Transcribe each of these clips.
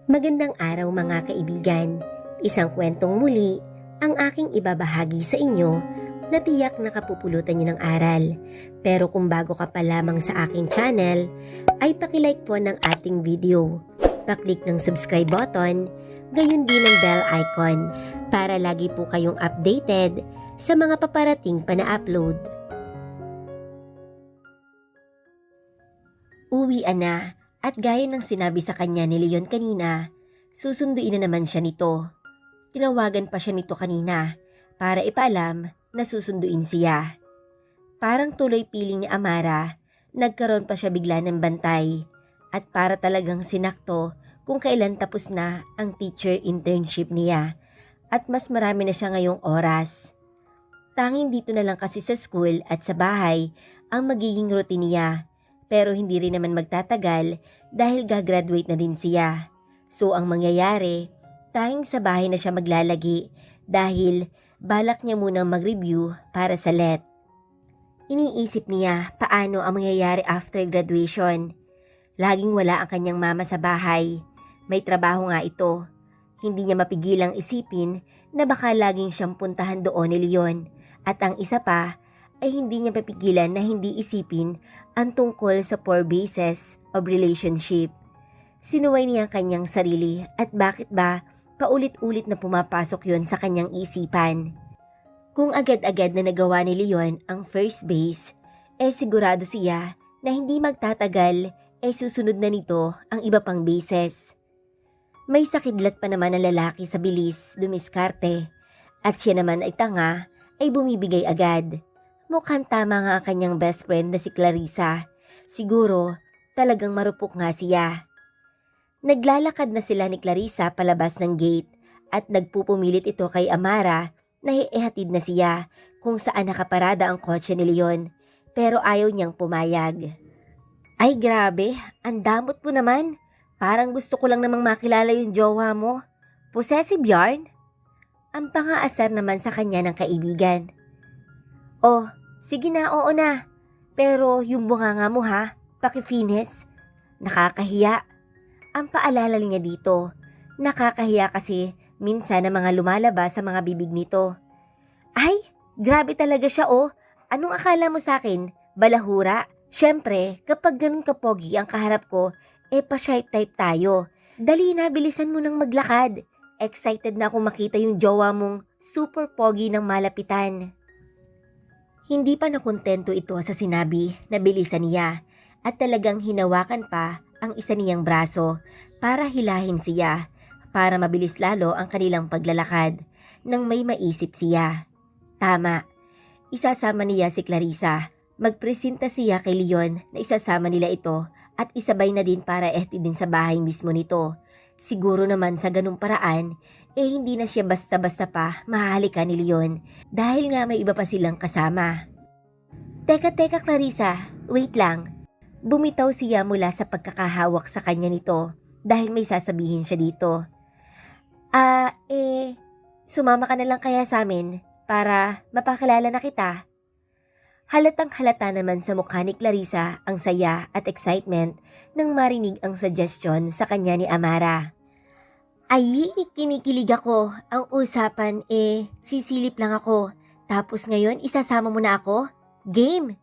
Magandang araw mga kaibigan. Isang kwentong muli ang aking ibabahagi sa inyo na tiyak nakapupulutan niyo ng aral. Pero kung bago ka pa lamang sa aking channel, ay pakilike po ng ating video. Paklik ng subscribe button, gayon din ng bell icon para lagi po kayong updated sa mga paparating pa na upload. Uwian na. At gaya ng sinabi sa kanya ni Leon kanina, susunduin na naman siya nito. Tinawagan pa siya nito kanina para ipaalam na susunduin siya. Parang tuloy piling ni Amara, nagkaroon pa siya bigla ng bantay at para talagang sinakto kung kailan tapos na ang teacher internship niya at mas marami na siya ngayong oras. Tanging dito na lang kasi sa school at sa bahay ang magiging routine niya. Pero hindi rin naman magtatagal dahil gagraduate na din siya. So ang mangyayari, tanging sa bahay na siya maglalagi dahil balak niya munang mag-review para sa LET. Iniisip niya paano ang mangyayari after graduation. Laging wala ang kanyang mama sa bahay. May trabaho nga ito. Hindi niya mapigilang isipin na baka laging siyang puntahan doon ni Leon. At ang isa pa, ay hindi niya papigilan na hindi isipin ang tungkol sa 4 bases of relationship. Sinuway niya ang kanyang sarili at bakit ba paulit-ulit na pumapasok yon sa kanyang isipan. Kung agad-agad na nagawa ni Leon ang first base, sigurado siya na hindi magtatagal susunod na nito ang iba pang bases. May sakidlat pa naman ang lalaki sa bilis, dumiskarte, at siya naman ay tanga ay bumibigay agad. Mukhang tama nga ang kanyang best friend na si Clarissa. Siguro, talagang marupok nga siya. Naglalakad na sila ni Clarissa palabas ng gate at nagpupumilit ito kay Amara na ihatid na siya kung saan nakaparada ang kotse ni Leon pero ayaw niyang pumayag. Ay grabe, ang damot mo naman. Parang gusto ko lang namang makilala yung jowa mo. Possessive yarn? Ang pangaasar naman sa kanya ng kaibigan. Oh, sige na, oo na. Pero yung bunganga mo ha, paki-fines. Nakakahiya. Ang paalala niya dito, nakakahiya kasi minsan na mga lumalabas sa mga bibig nito. Ay, grabe talaga siya oh. Anong akala mo sa akin? Balahura? Siyempre, kapag ganun kapogi ang kaharap ko, pa-shy type tayo. Dali na, bilisan mo nang maglakad. Excited na akong makita yung jowa mong super pogi ng malapitan. Hindi pa nakontento ito sa sinabi na bilisan niya at talagang hinawakan pa ang isa niyang braso para hilahin siya para mabilis lalo ang kanilang paglalakad nang may maisip siya. Tama, isasama niya si Clarissa. Magpresenta siya kay Leon na isasama nila ito at isabay na din para din sa bahay mismo nito. Siguro naman sa ganung paraan, hindi na siya basta-basta pa mahahalikan ni Leon dahil nga may iba pa silang kasama. Teka Clarissa, wait lang. Bumitaw siya mula sa pagkakahawak sa kanya nito dahil may sasabihin siya dito. Sumama ka na lang kaya sa amin para mapakilala na kita. Halatang halata naman sa mukha ni Clarissa ang saya at excitement nang marinig ang suggestion sa kanya ni Amara. Ay, kinikilig ako. Ang usapan sisilip lang ako. Tapos ngayon isasama mo na ako? Game!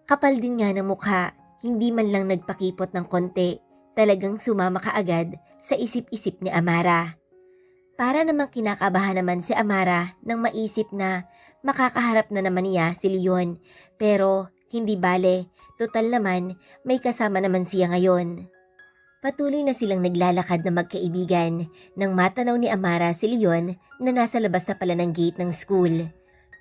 Kapal din nga ng mukha, hindi man lang nagpakipot ng konti. Talagang sumama ka agad sa isip-isip ni Amara. Para namang kinakabahan naman si Amara nang maisip na makakaharap na naman niya si Leon. Pero hindi bale, total naman may kasama naman siya ngayon. Patuloy na silang naglalakad na magkaibigan nang matanaw ni Amara si Leon na nasa labas na pala ng gate ng school.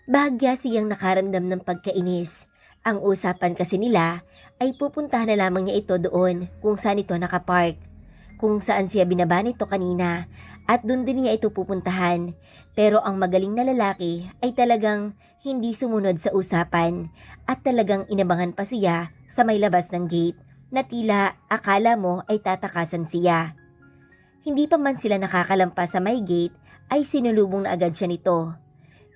Bahagya siyang nakaramdam ng pagkainis. Ang usapan kasi nila ay pupuntahan na lamang niya ito doon kung saan ito nakapark. Kung saan siya binaba nito kanina at doon din niya ito pupuntahan. Pero ang magaling na lalaki ay talagang hindi sumunod sa usapan at talagang inabangan pa siya sa may labas ng gate na tila akala mo ay tatakasan siya. Hindi pa man sila nakakalampas sa may gate ay sinulubong na agad siya nito.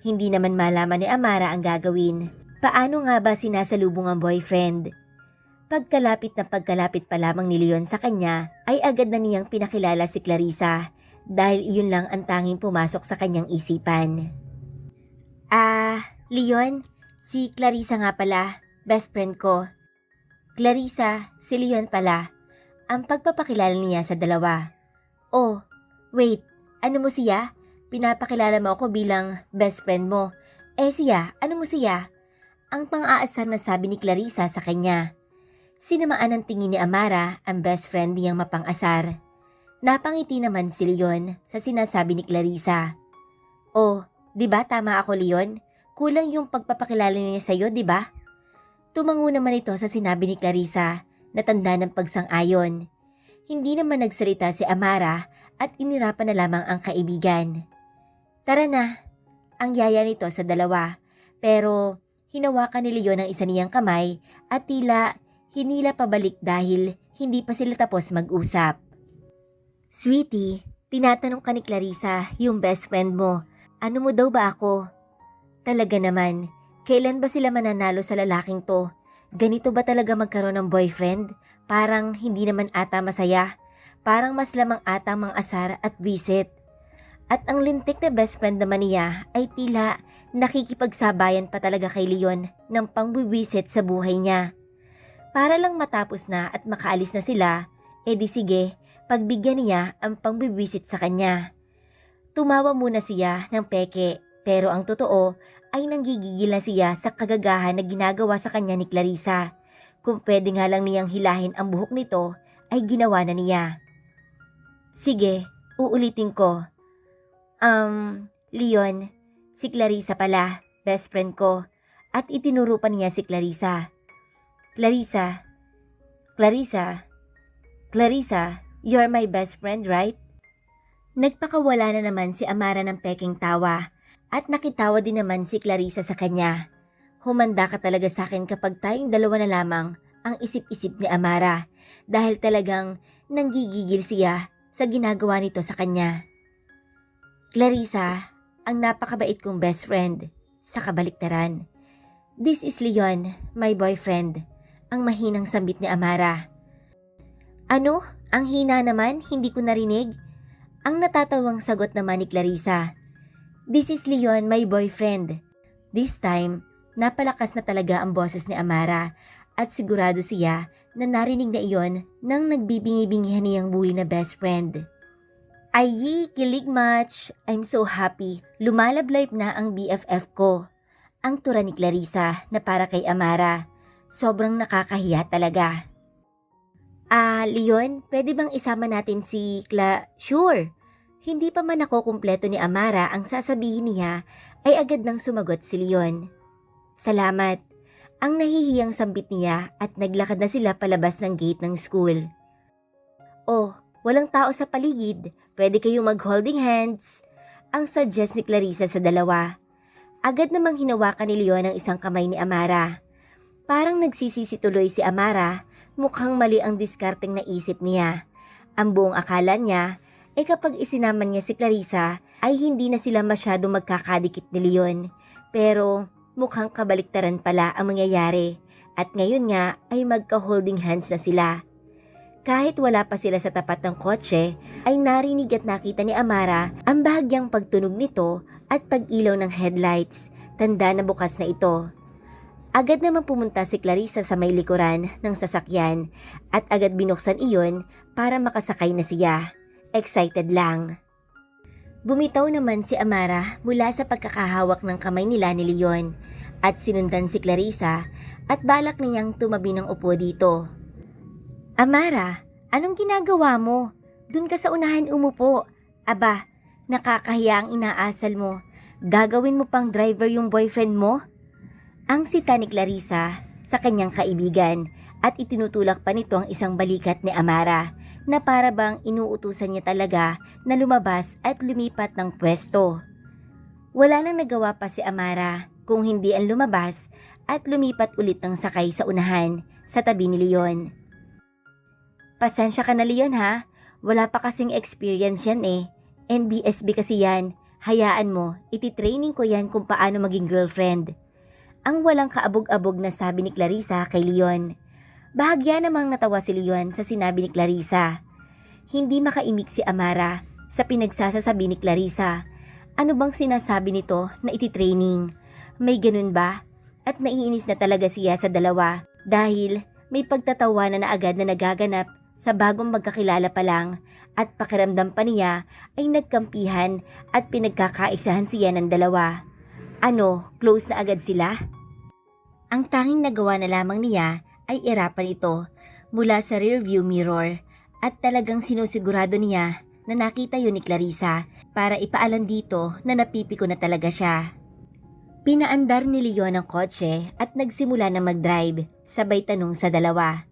Hindi naman malaman ni Amara ang gagawin. Paano nga ba sinasalubong ang boyfriend? Pagkalapit pa lamang ni Leon sa kanya ay agad na niyang pinakilala si Clarissa dahil iyon lang ang tanging pumasok sa kanyang isipan. Leon, si Clarissa nga pala, best friend ko. Clarissa, si Leon pala, ang pagpapakilala niya sa dalawa. Oh, wait, ano mo siya? Pinapakilala mo ako bilang best friend mo. Siya, ano mo siya? Ang pang-aasar na sabi ni Clarissa sa kanya. Sinamaan ng tingin ni Amara ang best friend niyang mapang-asar. Napangiti naman si Leon sa sinasabi ni Clarissa. Oh, di ba tama ako Leon? Kulang yung pagpapakilala niya sa'yo, di ba? Tumango naman ito sa sinabi ni Clarissa na tanda ng pagsang-ayon. Hindi naman nagsalita si Amara at inirapan na lamang ang kaibigan. Tara na, ang yaya nito sa dalawa. Pero hinawakan ni Leon ang isa niyang kamay at tila hinila pabalik dahil hindi pa sila tapos mag-usap. Sweetie, tinatanong ka ni Clarissa, yung best friend mo, ano mo daw ba ako? Talaga naman, kailan ba sila mananalo sa lalaking to? Ganito ba talaga magkaroon ng boyfriend? Parang hindi naman ata masaya. Parang mas lamang ata mang asar at visit. At ang lintik na best friend naman niya ay tila nakikipagsabayan pa talaga kay Leon ng pangbiwisit sa buhay niya. Para lang matapos na at makaalis na sila, di sige, pagbigyan niya ang pangbiwisit sa kanya. Tumawa muna siya ng peke pero ang totoo ay nanggigigil na siya sa kagagahan na ginagawa sa kanya ni Clarissa. Kung pwede nga lang niyang hilahin ang buhok nito ay ginawa na niya. Sige, uulitin ko. Leon, si Clarissa pala, best friend ko, at itinuro pa niya si Clarissa. Clarissa, you're my best friend, right? Nagpakawala na naman si Amara ng peking tawa at nakitawa din naman si Clarissa sa kanya. Humanda ka talaga sa akin kapag tayong dalawa na lamang ang isip-isip ni Amara dahil talagang nanggigigil siya sa ginagawa nito sa kanya. Clarissa, ang napakabait kong best friend sa kabaliktaran. This is Leon, my boyfriend. Ang mahinang sambit ni Amara. Ano? Ang hina naman? Hindi ko narinig? Ang natatawang sagot naman ni Clarissa. This is Leon, my boyfriend. This time, napalakas na talaga ang boses ni Amara at sigurado siya na narinig na iyon nang nagbibingi-bingihan niyang bully na best friend. Ay, kilig much. I'm so happy. Lumalablay na ang BFF ko. Ang tura ni Clarissa na para kay Amara. Sobrang nakakahiya talaga. Leon, pwede bang isama natin si Sure. Hindi pa man ako kumpleto ni Amara ang sasabihin niya ay agad nang sumagot si Leon. Salamat. Ang nahihiyang sambit niya at naglakad na sila palabas ng gate ng school. Oh, walang tao sa paligid. Pwede kayong mag-holding hands. Ang suggest ni Clarissa sa dalawa. Agad namang hinawakan ni Leon ang isang kamay ni Amara. Parang nagsisisi tuloy si Amara, mukhang mali ang diskarteng naisip niya. Ang buong akala niya kapag isinaman niya si Clarissa ay hindi na sila masyado magkakadikit ni Leon. Pero mukhang kabaliktaran pala ang mangyayari at ngayon nga ay magka-holding hands na sila. Kahit wala pa sila sa tapat ng kotse ay narinig at nakita ni Amara ang bahagyang pagtunog nito at pag-ilaw ng headlights, tanda na bukas na ito. Agad naman pumunta si Clarissa sa may likuran ng sasakyan at agad binuksan iyon para makasakay na siya. Excited lang. Bumitaw naman si Amara mula sa pagkakahawak ng kamay nila ni Leon at sinundan si Clarissa at balak niyang tumabi ng upo dito. Amara, anong ginagawa mo? Dun ka sa unahan umupo. Aba, nakakahiya ang inaasal mo. Gagawin mo pang driver yung boyfriend mo? Ang sita ni Clarissa sa kanyang kaibigan at itinutulak pa nito ang isang balikat ni Amara na para bang inuutusan niya talaga na lumabas at lumipat ng pwesto. Wala nang nagawa pa si Amara kung hindi ang lumabas at lumipat ulit ng sakay sa unahan sa tabi ni Leon. Pasensya ka na Leon ha, wala pa kasing experience yan NBSB kasi yan, hayaan mo, ititraining ko yan kung paano maging girlfriend. Ang walang kaabog-abog na sabi ni Clarissa kay Leon. Bahagya namang natawa si Leon sa sinabi ni Clarissa. Hindi makaimik si Amara sa pinagsasasabi ni Clarissa. Ano bang sinasabi nito na iti-training? May ganun ba? At naiinis na talaga siya sa dalawa dahil may pagtatawanan na agad na nagaganap sa bagong magkakilala pa lang at pakiramdam pa niya ay nagkampihan at pinagkakaisahan siya ng dalawa. Ano, close na agad sila? Ang tanging nagawa na lamang niya ay irapan ito mula sa rearview mirror at talagang sinusigurado niya na nakita yun ni Clarissa para ipaalam dito na napipiko na talaga siya. Pinaandar ni Leon ang kotse at nagsimula na mag-drive, sabay tanong sa dalawa.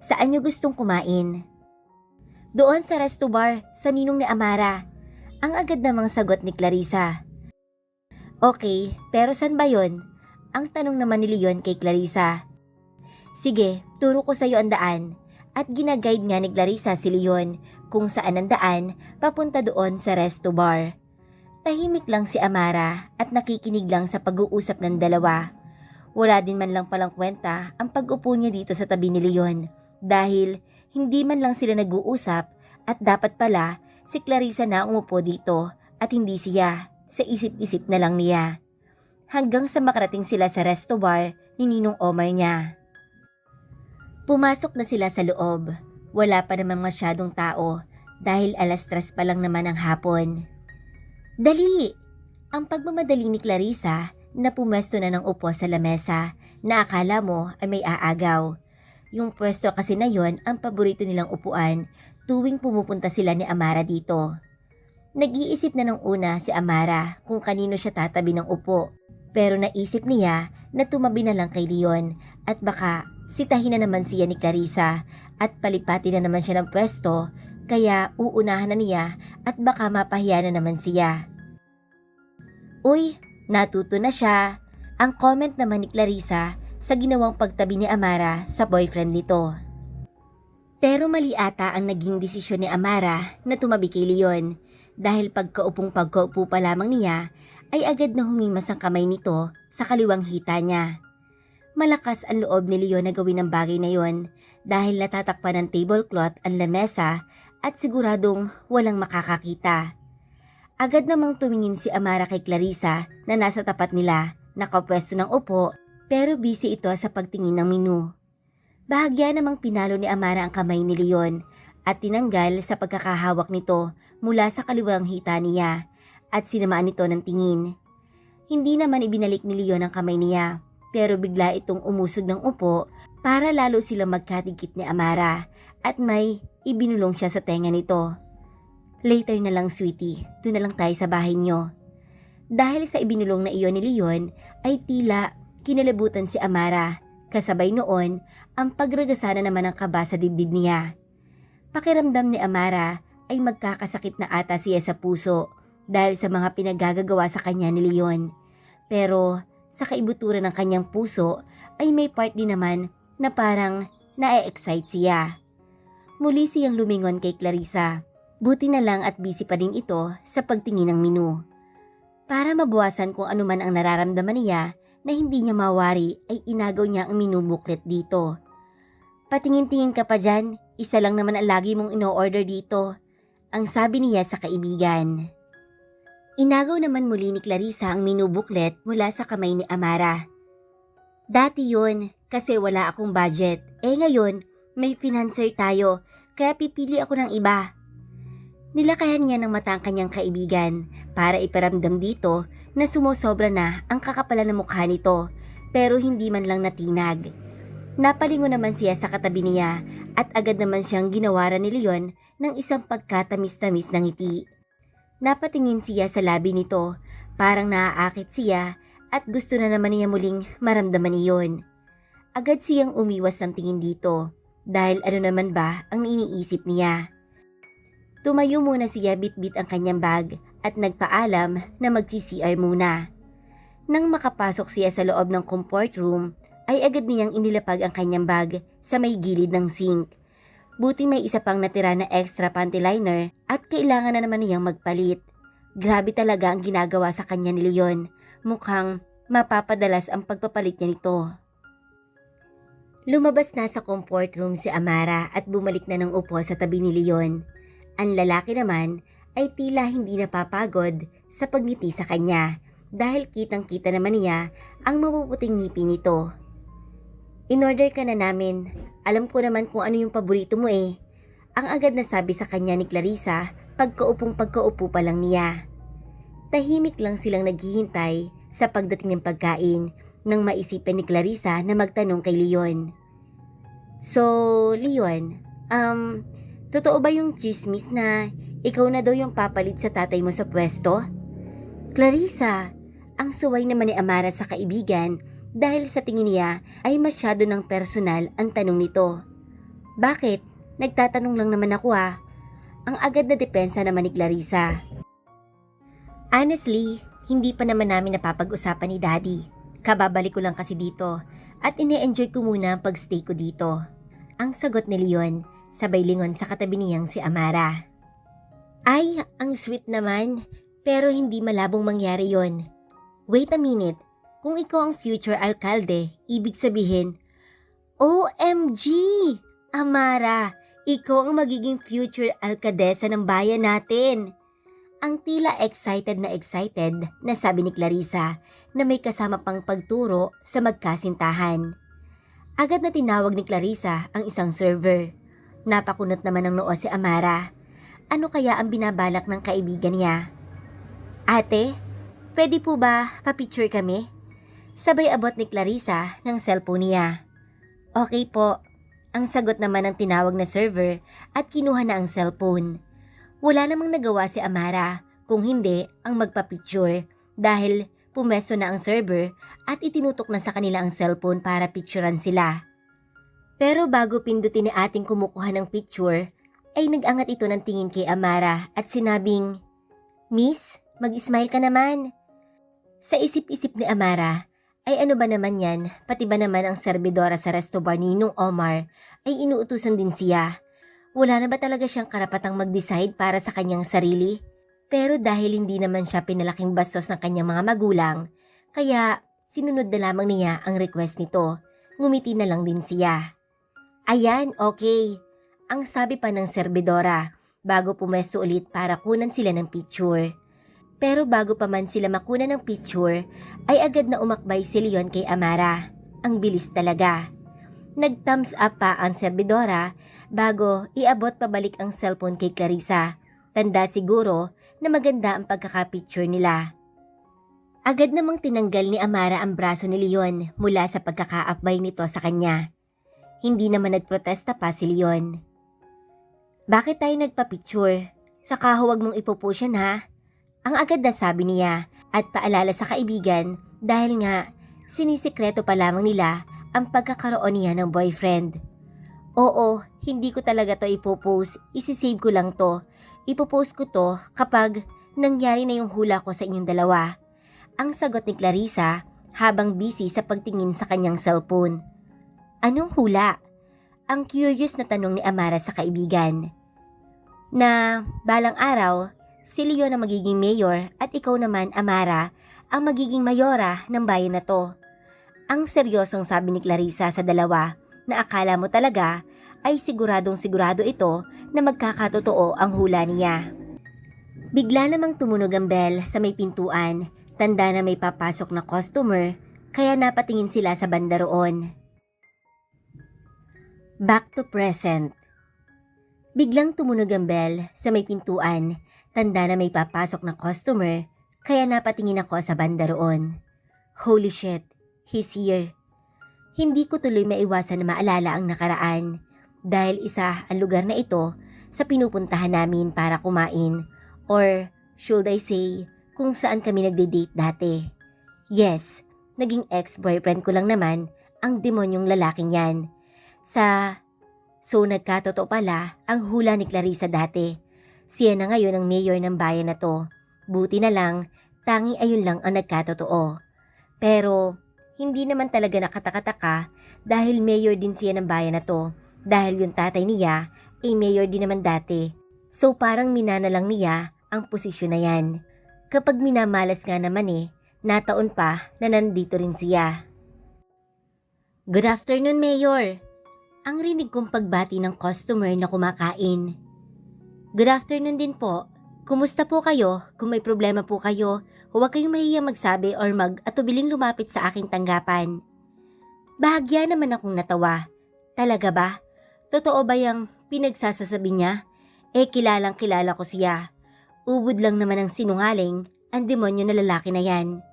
Saan niyo gustong kumain? Doon sa resto bar, sa ninong ni Amara. Ang agad namang sagot ni Clarissa. Okay, pero saan ba yun? Ang tanong naman ni Leon kay Clarissa. Sige, turo ko sa iyo ang daan. At ginaguide nga ni Clarissa si Leon kung saan ang daan papunta doon sa resto bar. Tahimik lang si Amara at nakikinig lang sa pag-uusap ng dalawa. Wala din man lang palang kwenta ang pag-upo niya dito sa tabi ni Leon dahil hindi man lang sila nag-uusap at dapat pala si Clarissa na umupo dito at hindi siya, sa isip-isip na lang niya. Hanggang sa makarating sila sa resto bar ni Ninong Omar niya. Pumasok na sila sa loob. Wala pa naman masyadong tao dahil 3:00 pa lang naman ang hapon. Dali! Ang pagmamadali ni Clarissa na pumesto na ng upo sa lamesa na akala mo ay may aagaw. Yung pwesto kasi na yon ang paborito nilang upuan tuwing pumupunta sila ni Amara dito. Nag-iisip na ng una si Amara kung kanino siya tatabi ng upo pero naisip niya na tumabi na lang kay Leon at baka sitahin na naman siya ni Clarissa at palipati na naman siya ng pwesto kaya uunahan na niya at baka mapahiya na naman siya. Uy, natuto na siya. Ang comment naman ni Clarissa sa ginawang pagtabi ni Amara sa boyfriend nito. Pero mali ata ang naging desisyon ni Amara na tumabi kay Leon dahil pagkaupo pa lamang niya ay agad na humimas ang kamay nito sa kaliwang hita niya. Malakas ang loob ni Leon na gawin ang bagay na yon dahil natatakpan ng tablecloth ang lamesa at siguradong walang makakakita. Agad namang tumingin si Amara kay Clarissa na nasa tapat nila, nakapwesto ng upo pero busy ito sa pagtingin ng menu. Bahagya namang pinalo ni Amara ang kamay ni Leon at tinanggal sa pagkakahawak nito mula sa kaliwang hita niya at sinamaan nito ng tingin. Hindi naman ibinalik ni Leon ang kamay niya. Pero bigla itong umusog ng upo para lalo silang magkatigit ni Amara at may ibinulong siya sa tenga nito. Later na lang sweetie, doon na lang tayo sa bahay niyo. Dahil sa ibinulong na iyon ni Leon ay tila kinalabutan si Amara. Kasabay noon ang pagragasa na naman ng kaba sa dibdib niya. Pakiramdam ni Amara ay magkakasakit na ata siya sa puso dahil sa mga pinagagagawa sa kanya ni Leon. Pero sa kaibuturan ng kanyang puso ay may part din naman na parang na-excite siya. Muli siyang lumingon kay Clarissa. Buti na lang at busy pa din ito sa pagtingin ng menu. Para mabawasan kung ano man ang nararamdaman niya na hindi niya mawari ay inagaw niya ang menu booklet dito. Patingin-tingin ka pa dyan, isa lang naman ang lagi mong ino-order dito. Ang sabi niya sa kaibigan. Inagaw naman muli ni Clarissa ang menu booklet mula sa kamay ni Amara. Dati yun, kasi wala akong budget. Ngayon, may financer tayo, kaya pipili ako ng iba. Nilakayan niya ng mata ang kanyang kaibigan para iparamdam dito na sumusobra na ang kakapalan ng mukha nito, pero hindi man lang natinag. Napalingon naman siya sa katabi niya at agad naman siyang ginawaran ni Leon ng isang pagkatamis-tamis ng ngiti. Napatingin siya sa labi nito, parang naaakit siya at gusto na naman niya muling maramdaman iyon. Agad siyang umiwas ng tingin dito dahil ano naman ba ang iniisip niya. Tumayo muna siya bitbit ang kanyang bag at nagpaalam na magsi-CR muna. Nang makapasok siya sa loob ng comfort room ay agad niyang inilapag ang kanyang bag sa may gilid ng sink. Buti may isa pang natira na extra panty liner at kailangan na naman niyang magpalit. Grabe talaga ang ginagawa sa kanya ni Leon. Mukhang mapapadalas ang pagpapalit niya nito. Lumabas na sa comfort room si Amara at bumalik na ng upo sa tabi ni Leon. Ang lalaki naman ay tila hindi napapagod sa pagngiti sa kanya dahil kitang-kita naman niya ang mapuputing ngipin nito. In-order ka na namin. Alam ko naman kung ano yung paborito mo eh. Ang agad na sabi sa kanya ni Clarissa pagkaupo pa lang niya. Tahimik lang silang naghihintay sa pagdating ng pagkain nang maisipan ni Clarissa na magtanong kay Leon. So, Leon, totoo ba yung chismis na ikaw na daw yung papalit sa tatay mo sa pwesto? Clarissa, ang suway naman ni Amara sa kaibigan dahil sa tingin niya ay masyado ng personal ang tanong nito. Bakit? Nagtatanong lang naman ako ah. Ang agad na depensa naman ni Clarissa. Honestly, hindi pa naman namin napapag-usapan ni Daddy. Kababalik ko lang kasi dito at ine-enjoy ko muna ang pagstay ko dito. Ang sagot ni Leon, sabay lingon sa katabi niyang si Amara. Ay, ang sweet naman, pero hindi malabong mangyari yon. Wait a minute, kung ikaw ang future alkalde, ibig sabihin, OMG! Amara, ikaw ang magiging future alkadesa ng bayan natin. Ang tila excited na sabi ni Clarissa na may kasama pang pagturo sa magkasintahan. Agad na tinawag ni Clarissa ang isang server. Napakunot naman ng noo si Amara. Ano kaya ang binabalak ng kaibigan niya? Ate, pwede po ba papicture kami? Sabay abot ni Clarissa ng cellphone niya. Okay po. Ang sagot naman ng tinawag na server at kinuha na ang cellphone. Wala namang nagawa si Amara kung hindi ang magpa-picture dahil pumesto na ang server at itinutok na sa kanila ang cellphone para picturean sila. Pero bago pindutin ni ating kumukuha ng picture, ay nag-angat ito ng tingin kay Amara at sinabing, Miss, mag-smile ka naman. Sa isip-isip ni Amara, ay ano ba naman yan, pati ba naman ang serbidora sa resto bar ni Ninong Omar ay inuutusan din siya. Wala na ba talaga siyang karapatang mag-decide para sa kanyang sarili? Pero dahil hindi naman siya pinalaking bastos ng kanyang mga magulang, kaya sinunod na lamang niya ang request nito. Ngumiti na lang din siya. Ayan, okay. Ang sabi pa ng serbidora bago pumesto ulit para kunan sila ng picture. Pero bago pa man sila makunan ng picture, ay agad na umakbay si Leon kay Amara. Ang bilis talaga. Nag-thumbs up pa ang serbidora bago iabot pabalik ang cellphone kay Clarissa. Tanda siguro na maganda ang pagkakapicture nila. Agad namang tinanggal ni Amara ang braso ni Leon mula sa pagkakaapbay nito sa kanya. Hindi naman nagprotesta pa si Leon. Bakit tayo nagpa-picture? Saka huwag mong ipopost yan ha? Ang agad na sabi niya at paalala sa kaibigan dahil nga sinisikreto pa lamang nila ang pagkakaroon niya ng boyfriend. Oo, hindi ko talaga to ipopost, isisave ko lang to. Ipopost ko to kapag nangyari na yung hula ko sa inyong dalawa. Ang sagot ni Clarissa habang busy sa pagtingin sa kanyang cellphone. Anong hula? Ang curious na tanong ni Amara sa kaibigan. Na balang araw, si Leon ang magiging mayor at ikaw naman, Amara, ang magiging mayora ng bayan na to. Ang seryosong sabi ni Clarissa sa dalawa na akala mo talaga ay siguradong sigurado ito na magkakatotoo ang hula niya. Bigla namang tumunog ang bell sa may pintuan, tanda na may papasok na customer, kaya napatingin sila sa banda roon. Back to present. Biglang tumunog ang bell sa may pintuan, tanda na may papasok na customer, kaya napatingin ako sa banda roon. Holy shit, he's here. Hindi ko tuloy maiwasan na maalala ang nakaraan dahil isa ang lugar na ito sa pinupuntahan namin para kumain or should I say kung saan kami nagde-date dati. Yes, naging ex-boyfriend ko lang naman ang demonyong lalaking yan. So nagkatotoo pala ang hula ni Clarissa dati. Siya na ngayon ang mayor ng bayan na to. Buti na lang, tanging ayun lang ang nagkatotoo. Pero hindi naman talaga nakatakataka dahil mayor din siya ng bayan na to. Dahil yung tatay niya ay mayor din naman dati. So parang minana lang niya ang posisyon na yan. Kapag minamalas nga naman nataon pa na nandito rin siya. Good afternoon, Mayor. ang rinig kong pagbati ng customer na kumakain. Good afternoon din po. Kumusta po kayo? Kung may problema po kayo, huwag kayong mahihiyang magsabi or mag-atubiling lumapit sa aking tanggapan. Bahagya naman akong natawa. Talaga ba? Totoo ba yung pinagsasasabi niya? Kilalang kilala ko siya. Ubod lang naman ang sinungaling, ang demonyo na lalaki na yan.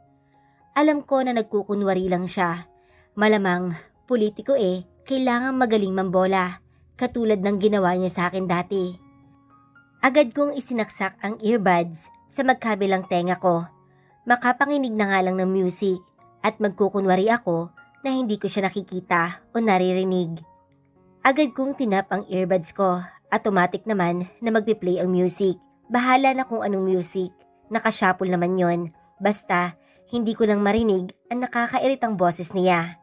Alam ko na nagkukunwari lang siya. Malamang, politiko kailangang magaling mambola, katulad ng ginawa niya sa akin dati. Agad kong isinaksak ang earbuds sa magkabilang tenga ko. Makapanginig na nga lang ng music at magkukunwari ako na hindi ko siya nakikita o naririnig. Agad kong tinap ang earbuds ko, automatic naman na magpi-play ang music. Bahala na kung anong music, nakashuffle naman yon. Basta, hindi ko lang marinig ang nakakairitang boses niya.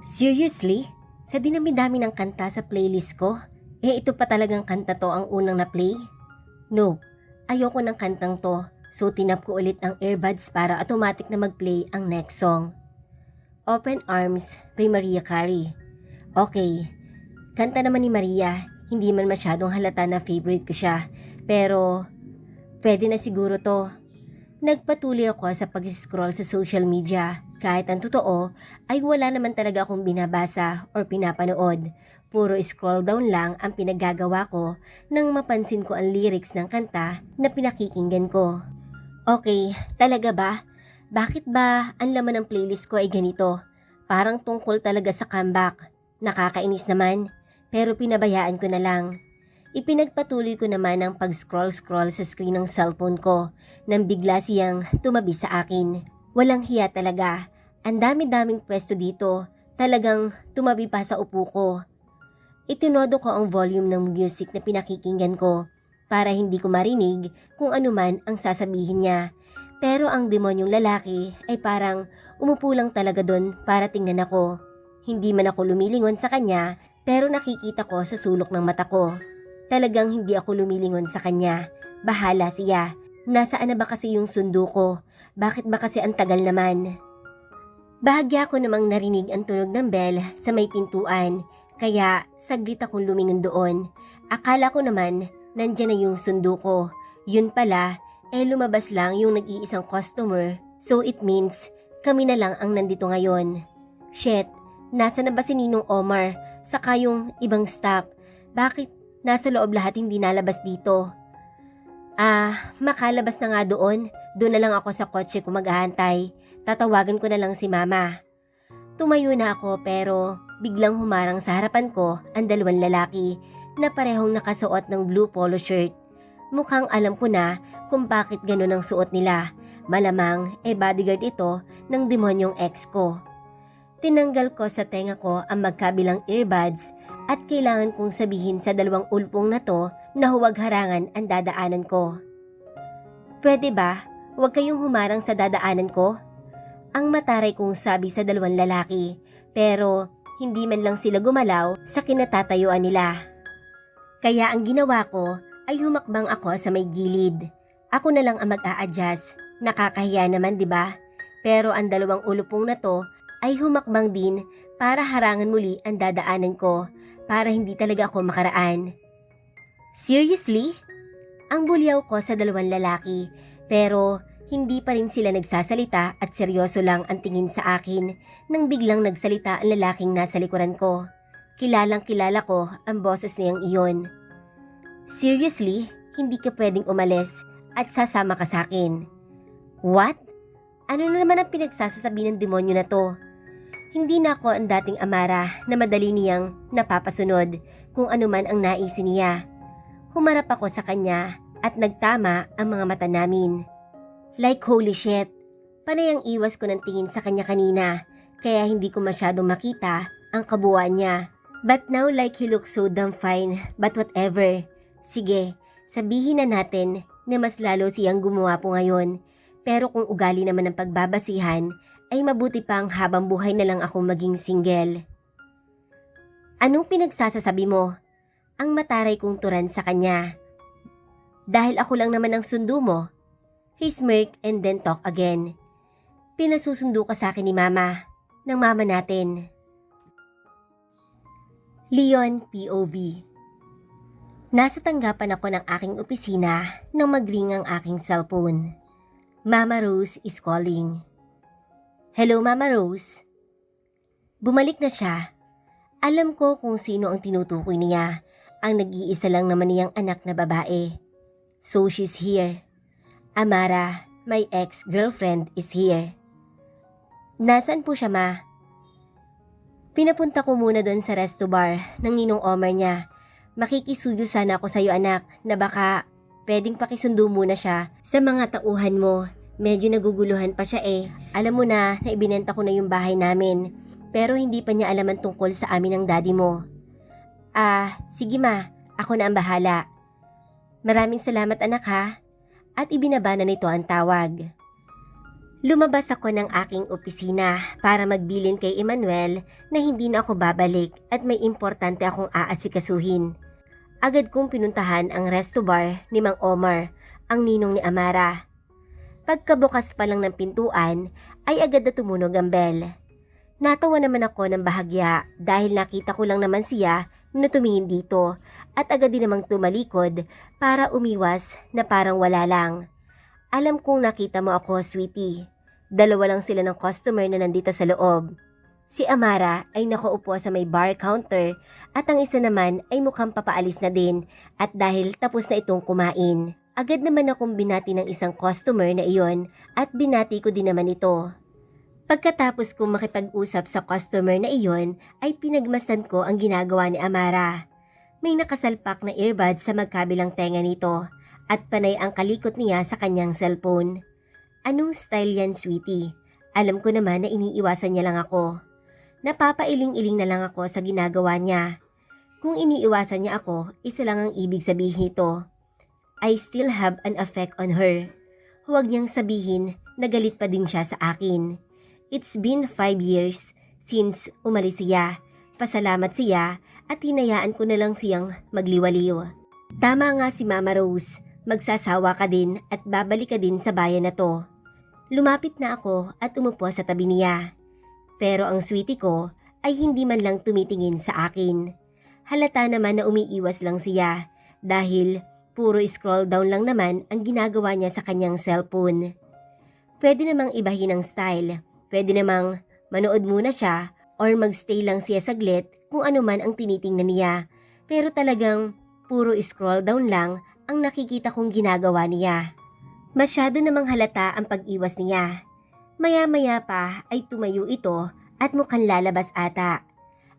Seriously? Sa dinami-dami ng kanta sa playlist ko, ito pa talagang kanta to ang unang na-play? No, ayoko ng kantang to, so tinap ko ulit ang earbuds para automatic na mag-play ang next song. Open Arms by Mariah Carey. Okay, kanta naman ni Maria, hindi man masyadong halata na favorite ko siya, pero pwede na siguro to. Nagpatuloy ako sa pag-scroll sa social media. Kahit ang totoo ay wala naman talaga akong binabasa or pinapanood. Puro scroll down lang ang pinaggagawa ko nang mapansin ko ang lyrics ng kanta na pinakikinggan ko. Okay, talaga ba? Bakit ba ang laman ng playlist ko ay ganito? Parang tungkol talaga sa comeback. Nakakainis naman, pero pinabayaan ko na lang. Ipinagpatuloy ko naman ang pag-scroll-scroll sa screen ng cellphone ko nang bigla siyang tumabi sa akin. Walang hiya talaga. Ang dami-daming pwesto dito. Talagang tumabi pa sa upo ko. Itinodo ko ang volume ng music na pinakikinggan ko para hindi ko marinig kung ano man ang sasabihin niya. Pero ang demonyong lalaki ay parang umupo lang talaga doon para tingnan ako. Hindi man ako lumilingon sa kanya pero nakikita ko sa sulok ng mata ko. Talagang hindi ako lumilingon sa kanya. Bahala siya. Nasaan na ba kasi yung sundo ko? Bakit ba kasi ang tagal naman? Bahagya ko namang narinig ang tunog ng bell sa may pintuan. Kaya saglit akong lumingon doon. Akala ko naman nandyan na yung sundo ko. Yun pala, lumabas lang yung nag-iisang customer. So it means kami na lang ang nandito ngayon. Shit, nasa na ba si Ninong Omar? Saka yung ibang staff. Bakit nasa loob lahat hindi nalabas dito? Makalabas na nga doon. Doon na lang ako sa kotse kung maghahantay. Tatawagan ko na lang si Mama. Tumayo na ako pero biglang humarang sa harapan ko ang dalawang lalaki na parehong nakasuot ng blue polo shirt. Mukhang alam ko na kung bakit ganun ang suot nila. Malamang bodyguard ito ng demonyong ex ko. Tinanggal ko sa tenga ko ang magkabilang earbuds at kailangan kong sabihin sa dalawang ulpong na to na huwag harangan ang dadaanan ko. Pwede ba? Huwag kayong humarang sa dadaanan ko? Ang mataray kong sabi sa dalawang lalaki, pero hindi man lang sila gumalaw sa kinatatayuan nila. Kaya ang ginawa ko ay humakbang ako sa may gilid. Ako na lang ang mag-a-adjust. Nakakahiya naman, di ba? Pero ang dalawang ulupong na to ay humakbang din para harangan muli ang dadaanan ko para hindi talaga ako makaraan. Seriously? Ang bulyaw ko sa dalawang lalaki, pero hindi pa rin sila nagsasalita at seryoso lang ang tingin sa akin nang biglang nagsalita ang lalaking nasa likuran ko. Kilalang kilala ko ang boses niyang iyon. Seriously, hindi ka pwedeng umalis at sasama ka sa akin. What? Ano na naman ang pinagsasasabi ng demonyo na to? Hindi na ako ang dating Amara na madali niyang napapasunod kung ano man ang naisin niya. Humarap ako sa kanya at nagtama ang mga mata namin. Like holy shit, panay ang iwas ko ng tingin sa kanya kanina kaya hindi ko masyadong makita ang kabuuan niya. But now like he looks so damn fine, but whatever. Sige, sabihin na natin na mas lalo siyang gumawa po ngayon. Pero kung ugali naman ng pagbabasihan, ay mabuti pang habang buhay na lang akong maging single. Anong pinagsasasabi mo? Ang mataray kong turan sa kanya. Dahil ako lang naman ang sundo mo. He smirked and then talk again. Pinasusundo ka sa akin ni Mama, ng mama natin. Leon POV. Nasa tanggapan ako ng aking opisina nang magring ang aking cellphone. Mama Rose is calling. Hello, Mama Rose. Bumalik na siya. Alam ko kung sino ang tinutukoy niya, ang nag-iisa lang naman niyang anak na babae. So she's here. Amara, my ex-girlfriend, is here. Nasaan po siya, Ma? Pinapunta ko muna doon sa resto bar ng ninong Omar niya. Makikisuyo sana ako sa'yo, anak, na baka pwedeng pakisundo muna siya sa mga tauhan mo. Medyo naguguluhan pa siya eh. Alam mo na ibinenta ko na yung bahay namin. Pero hindi pa niya alaman tungkol sa amin ng daddy mo. Sige ma, ako na ang bahala. Maraming salamat anak ha. At ibinaba na nito ang tawag. Lumabas ako ng aking opisina para magbilin kay Emmanuel na hindi na ako babalik at may importante akong aasikasuhin. Agad kong pinuntahan ang resto bar ni Mang Omar, ang ninong ni Amara. Pagkabukas pa lang ng pintuan ay agad na tumunog ang bell. Natawa naman ako ng bahagya dahil nakita ko lang naman siya na tumingin dito at agad din namang tumalikod para umiwas na parang wala lang. Alam kong nakita mo ako, sweetie. Dalawa lang sila ng customer na nandito sa loob. Si Amara ay nakaupo sa may bar counter at ang isa naman ay mukhang papaalis na din at dahil tapos na itong kumain. Agad naman akong binati ng isang customer na iyon at binati ko din naman ito. Pagkatapos kong makipag-usap sa customer na iyon ay pinagmasdan ko ang ginagawa ni Amara. May nakasalpak na earbud sa magkabilang tenga nito at panay ang kalikot niya sa kanyang cellphone. Anong style yan, sweetie? Alam ko naman na iniiwasan niya lang ako. Napapailing-iling na lang ako sa ginagawa niya. Kung iniiwasan niya ako, isa lang ang ibig sabihin nito. I still have an effect on her. Huwag niyang sabihin na galit pa din siya sa akin. It's been 5 years since umalis siya. Pasalamat siya at hinayaan ko na lang siyang magliwaliw. Tama nga si Mama Rose, magsasawa ka din at babalik ka din sa bayan na to. Lumapit na ako at umupo sa tabi niya. Pero ang sweetie ko ay hindi man lang tumitingin sa akin. Halata naman na umiiwas lang siya dahil puro scroll down lang naman ang ginagawa niya sa kanyang cellphone. Pwede namang ibahin ang style. Pwede namang manood muna siya or magstay lang siya saglit kung ano man ang tinitingnan niya. Pero talagang puro scroll down lang ang nakikita kong ginagawa niya. Masyado namang halata ang pag-iwas niya. Maya-maya pa ay tumayo ito at mukhang lalabas ata.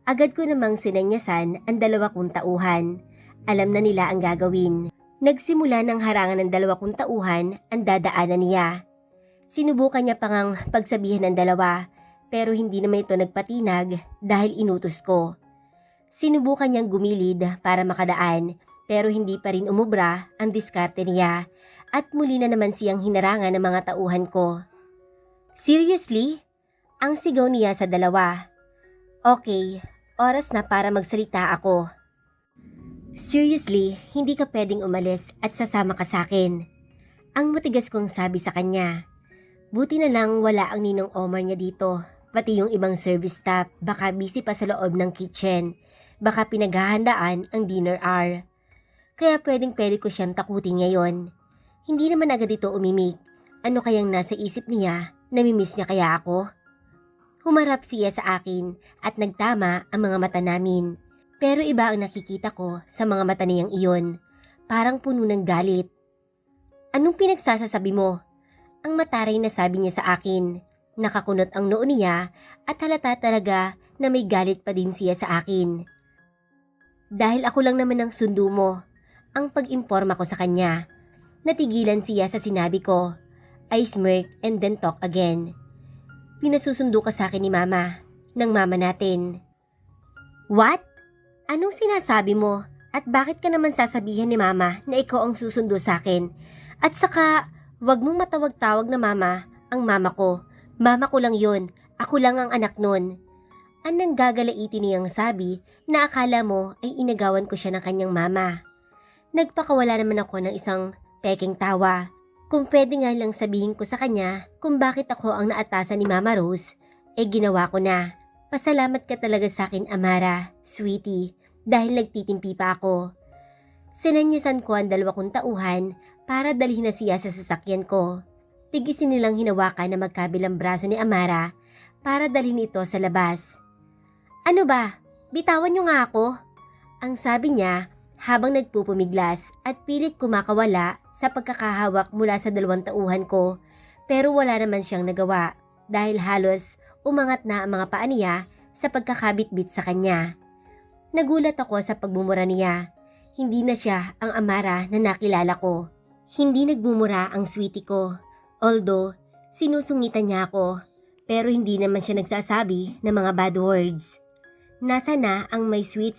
Agad ko namang sinanyasan ang dalawa kong tauhan. Alam na nila ang gagawin. Nagsimula ng harangan ng dalawa kong tauhan ang dadaanan niya. Sinubukan niya pang pagsabihan ng dalawa pero hindi naman ito nagpatinag dahil inutos ko. Sinubukan niyang gumilid para makadaan pero hindi pa rin umubra ang diskarte niya at muli na naman siyang hinarangan ng mga tauhan ko. Seriously? Ang sigaw niya sa dalawa. Okay, oras na para magsalita ako. Seriously, hindi ka pwedeng umalis at sasama ka sa akin. Ang matigas kong sabi sa kanya. Buti na lang wala ang ninong Omar niya dito, pati yung ibang service staff, baka busy pa sa loob ng kitchen, baka pinaghahandaan ang dinner hour. Kaya pwedeng-pwede ko siyang takutin ngayon. Hindi naman agad ito umimik. Ano kayang nasa isip niya? Namimiss niya kaya ako? Humarap siya sa akin at nagtama ang mga mata namin. Pero iba ang nakikita ko sa mga mata niyang iyon. Parang puno ng galit. Anong pinagsasasabi mo? Ang mataray na sabi niya sa akin. Nakakunot ang noo niya at halata talaga na may galit pa din siya sa akin. Dahil ako lang naman ang sundo mo, ang pag-imporma ko sa kanya. Natigilan siya sa sinabi ko. I smirk and then talk again. Pinasusundo ka sa akin ni Mama, ng mama natin. What? Anong sinasabi mo? At bakit ka naman sasabihin ni Mama na ikaw ang susundo sa akin? At saka, wag mong matawag-tawag na Mama ang mama ko. Mama ko lang yun. Ako lang ang anak nun. Anong gagalaitin niyang sabi na akala mo ay inagawan ko siya ng kanyang mama. Nagpakawala naman ako ng isang peking tawa. Kung pwede nga lang sabihin ko sa kanya kung bakit ako ang naatasan ni Mama Rose, ginawa ko na. Pasalamat ka talaga sa akin, Amara, sweetie, dahil nagtitimpi pa ako. Sinanyasan ko ang 2 kong tauhan para dalhin na siya sa sasakyan ko. Tigisin nilang hinawakan na magkabilang braso ni Amara para dalhin ito sa labas. Ano ba? Bitawan niyo nga ako. Ang sabi niya habang nagpupumiglas at pilit kumakawala sa pagkakahawak mula sa 2 tauhan ko, pero wala naman siyang nagawa dahil halos umangat na ang mga paa niya sa pagkakabit-bit sa kanya. Nagulat ako sa pagmumura niya. Hindi na siya ang Amara na nakilala ko. Hindi nagmumura ang sweetie ko. Although, sinusungitan niya ako, pero hindi naman siya nagsasabi ng mga bad words. Nasa na ang may sweet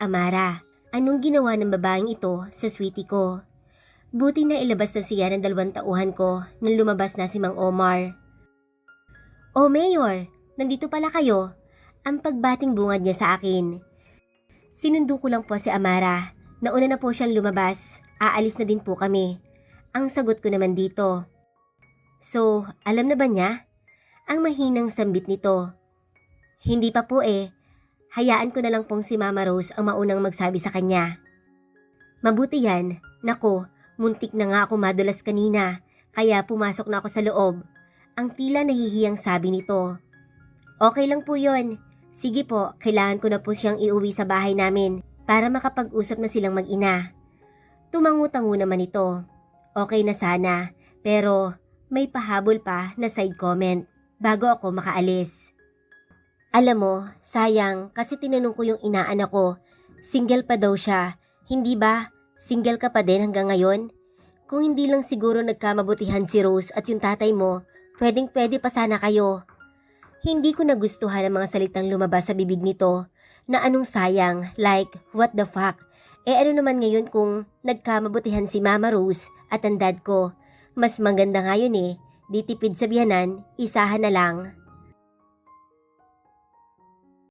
Amara? Anong ginawa ng babaeng ito sa sweetie ko? Buti na ilabas na siya ng 2 tauhan ko nang lumabas na si Mang Omar. "Oh Mayor, nandito pala kayo." Ang pagbating bungad niya sa akin. Sinundo ko lang po si Amara. Nauna na po siyang lumabas. Aalis na din po kami. Ang sagot ko naman dito. "So, alam na ba niya?" Ang mahinang sambit nito. "Hindi pa po eh. Hayaan ko na lang pong si Mama Rose ang maunang magsabi sa kanya." "Mabuti yan. Nako, muntik na nga ako madulas kanina. Kaya pumasok na ako sa loob." Ang tila nahihiyang sabi nito. "Okay lang po yon. Sige po, kailangan ko na po siyang iuwi sa bahay namin para makapag-usap na silang mag-ina." Tumangu-tango naman ito. Okay na sana, pero may pahabol pa na side comment bago ako makaalis. Alam mo, sayang kasi tinanong ko yung inaanak ko. Single pa daw siya. Hindi ba? Single ka pa din hanggang ngayon? Kung hindi lang siguro nagkamabutihan si Rose at yung tatay mo, pwedeng-pwede pa sana kayo. Hindi ko nagustuhan ang mga salitang lumabas sa bibig nito na anong sayang, like what the fuck. Ano naman ngayon kung nagkamabutihan si Mama Rose at ang dad ko? Mas maganda nga yun eh, di tipid sa biyanan, isahan na lang.